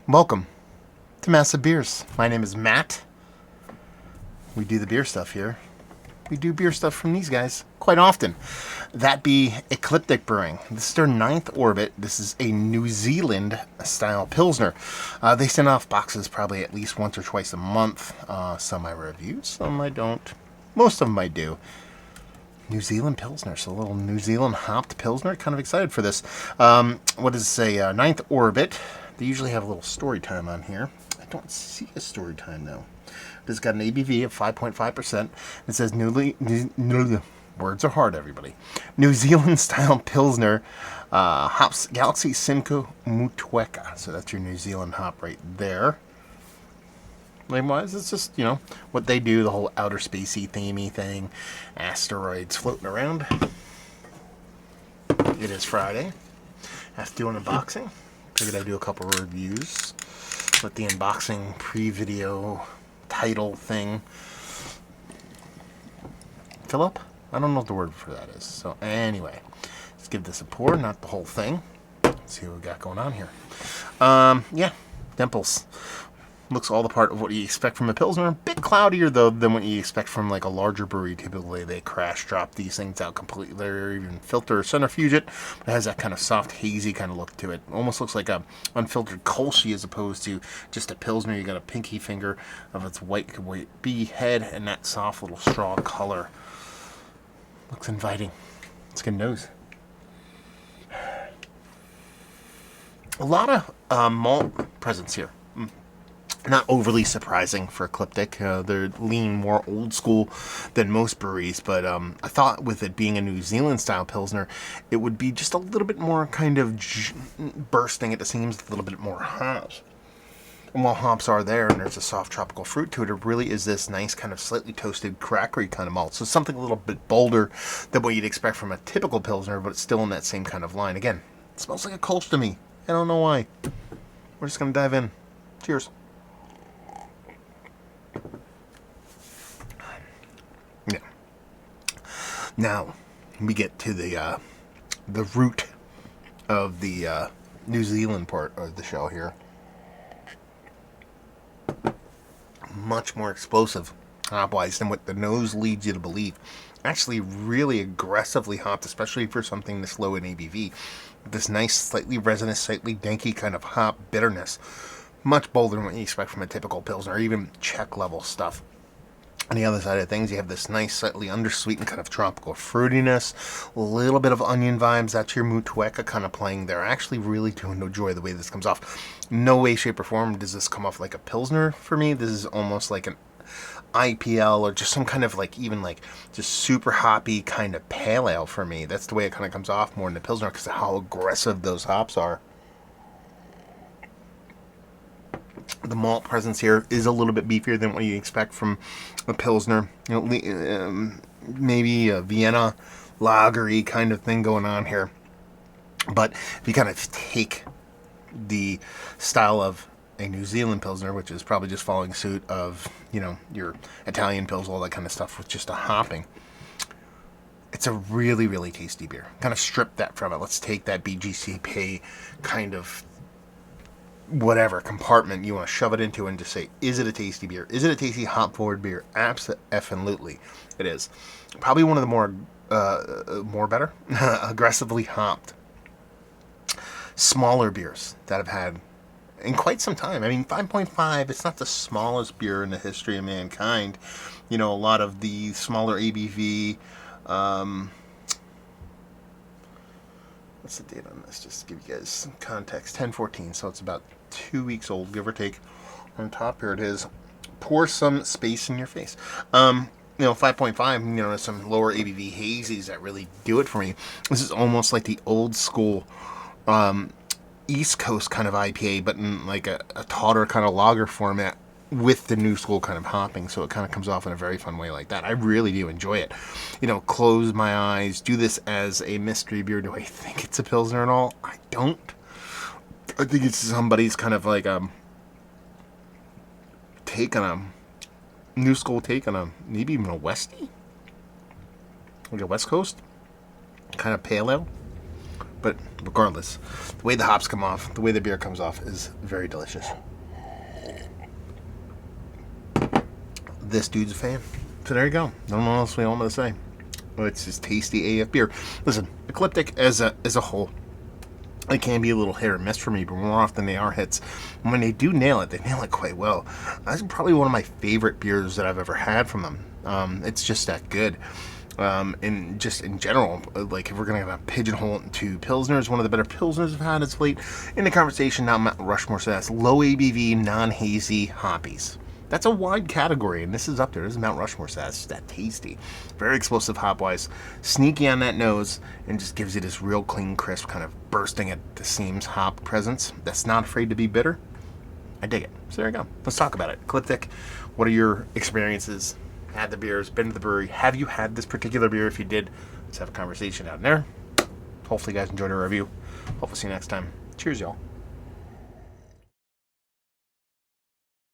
Welcome to Massive Beers. My name is Matt. We do the beer stuff here. We do beer stuff from these guys quite often. That be Ecliptic Brewing. This is their ninth orbit. This is a New Zealand style Pilsner. They send off boxes probably at least once or twice a month. Some I review, some I don't. Most of them I do. New Zealand Pilsner, so a little New Zealand hopped Pilsner. Kind of excited for this. What does it say? Ninth orbit. They usually have a little story time on here. I don't see a story time though. It's got an ABV of 5.5%. It says words are hard, everybody. New Zealand style Pilsner, hops Galaxy Simcoe Mutueka. So that's your New Zealand hop right there. Name-wise, it's just, what they do, the whole outer spacey themey thing. Asteroids floating around. It is Friday. I have to do an unboxing. Figured I'd do a couple of reviews. Let the unboxing pre-video title thing fill up. I don't know what the word for that is. So anyway, let's give this a pour, not the whole thing. Let's see what we got going on here. Yeah, dimples. Looks all the part of what you expect from a Pilsner. A bit cloudier, though, than what you expect from like a larger brewery. Typically, they crash drop these things out completely, or even filter or centrifuge it. But it has that kind of soft, hazy kind of look to it. Almost looks like a unfiltered Kolsch as opposed to just a Pilsner. You got a pinky finger of its white bee head and that soft little straw color. Looks inviting. It's a good nose. A lot of malt presence here. Not overly surprising for Ecliptic. They're leaning more old school than most breweries, but I thought with it being a New Zealand style Pilsner, it would be just a little bit more kind of bursting at the seams, a little bit more hops. And while hops are there and there's a soft tropical fruit to it, it really is this nice kind of slightly toasted crackery kind of malt. So something a little bit bolder than what you'd expect from a typical Pilsner, but it's still in that same kind of line. Again, it smells like a Kolsch to me. I don't know why. We're just going to dive in. Cheers. Yeah. Now we get to the root of the New Zealand part of the show here. Much more explosive hop-wise than what the nose leads you to believe. Actually, really aggressively hopped, especially for something this low in ABV. This nice, slightly resinous, slightly danky kind of hop bitterness. Much bolder than what you expect from a typical Pilsner, or even Czech level stuff. On the other side of things, you have this nice, slightly undersweetened kind of tropical fruitiness, a little bit of onion vibes. That's your Mutueka kind of playing there. I actually really do enjoy the way this comes off. No way, shape, or form does this come off like a Pilsner for me. This is almost like an IPL or just some kind of like even like just super hoppy kind of pale ale for me. That's the way it kind of comes off more than the Pilsner because of how aggressive those hops are. The malt presence here is a little bit beefier than what you expect from a Pilsner. Maybe a Vienna lagery kind of thing going on here. But if you kind of take the style of a New Zealand Pilsner, which is probably just following suit of, your Italian Pils, all that kind of stuff with just a hopping, it's a really, really tasty beer. Kind of strip that from it. Let's take that BGCP kind of whatever compartment you want to shove it into and just say, is it a tasty beer? Is it a tasty hop-forward beer? Absolutely, it is. Probably one of the more better, aggressively hopped, smaller beers that I've had in quite some time. I mean, 5.5, it's not the smallest beer in the history of mankind. A lot of the smaller ABV, what's the date on this? Just to give you guys some context. 10/14, so it's about 2 weeks old, give or take. On top here it is. Pour some space in your face. 5.5, there's some lower ABV hazies that really do it for me. This is almost like the old school East Coast kind of IPA, but in like a tauter kind of lager format with the new school kind of hopping, so it kind of comes off in a very fun way like that. I really do enjoy it. Close my eyes, do this as a mystery beer. Do I think it's a Pilsner and all? I don't. I think it's somebody's kind of like take on a new school take on a maybe even a Westie, like a West Coast kind of pale ale. But regardless, the way the hops come off, the way the beer comes off is very delicious. This dude's a fan. So there you go. I don't know what else we want to say. It's just tasty AF beer. Listen, Ecliptic as a whole, it can be a little hit or miss for me, but more often they are hits. And when they do nail it, they nail it quite well. That's probably one of my favorite beers that I've ever had from them. It's just that good. And just in general, like if we're going to pigeonhole it into Pilsners, one of the better Pilsners I've had as late in the conversation, not Mount Rushmore, so that's low ABV, non-hazy hoppies. That's a wide category, and this is up there. This is Mount Rushmore, so that's that tasty. Very explosive hop-wise, sneaky on that nose, and just gives you this real clean, crisp, kind of bursting at the seams hop presence that's not afraid to be bitter. I dig it. So there you go. Let's talk about it. Ecliptic, what are your experiences? Had the beers, been to the brewery. Have you had this particular beer? If you did, let's have a conversation out there. Hopefully you guys enjoyed our review. Hope we'll see you next time. Cheers, y'all.